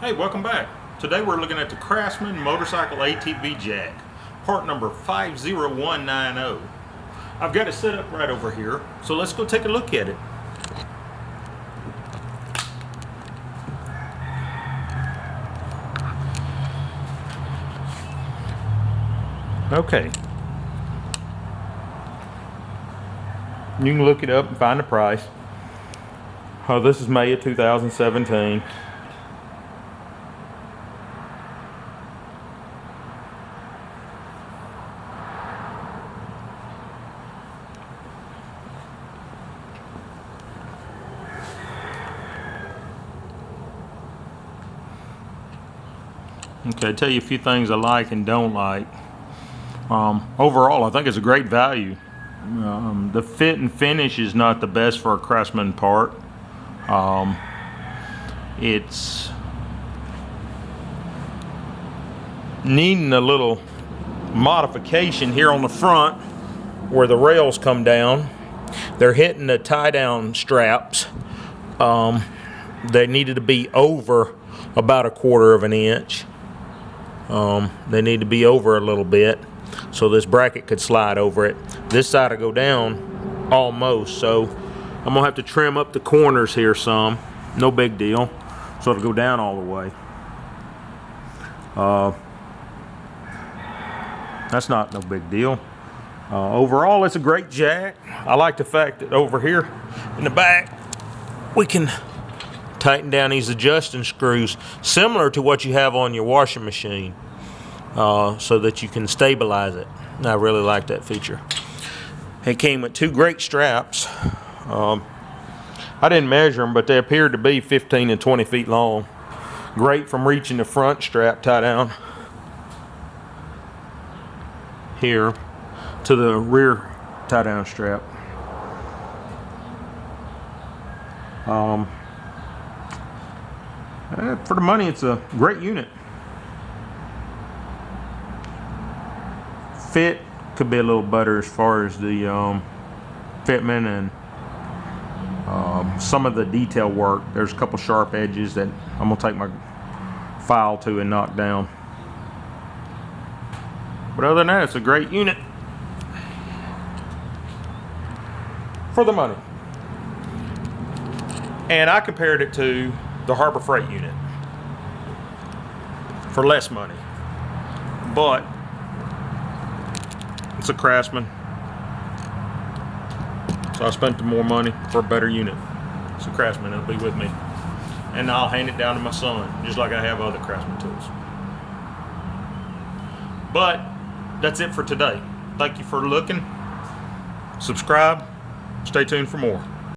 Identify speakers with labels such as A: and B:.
A: Hey, welcome back. Today we're looking at the Craftsman Motorcycle ATV Jack, part number 50190. I've got it set up right over here, so let's go take a look at it. Okay. You can look it up and find the price. Oh, this is May of 2017. Okay, I'll tell you a few things I like and don't like. Overall, I think it's a great value. The fit and finish is not the best for a Craftsman part. It's needing a little modification here on the front where the rails come down. They're hitting the tie-down straps. They needed to be over about 1/4 of an inch. They need to be over a little bit so this bracket could slide over it. This side will go down almost, so I'm gonna have to trim up the corners here some. No big deal, so it'll go down all the way. That's not no big deal. Overall, it's a great jack. I like the fact that over here in the back we can tighten down these adjusting screws similar to what you have on your washing machine, so that you can stabilize it. I really like that feature. It came with 2 great straps. I didn't measure them, but they appeared to be 15 and 20 feet long. Great from reaching the front strap tie down here to the rear tie down strap. For the money, it's a great unit. Fit could be a little better as far as the fitment and some of the detail work. There's a couple sharp edges that I'm gonna take my file to and knock down. But other than that, it's a great unit for the money. And I compared it to the Harbor Freight unit for less money, but it's a Craftsman, so I spent the more money for a better unit. It's a Craftsman, it'll be with me, and I'll hand it down to my son just like I have other Craftsman tools. But that's it for today. Thank you for looking. Subscribe, stay tuned for more.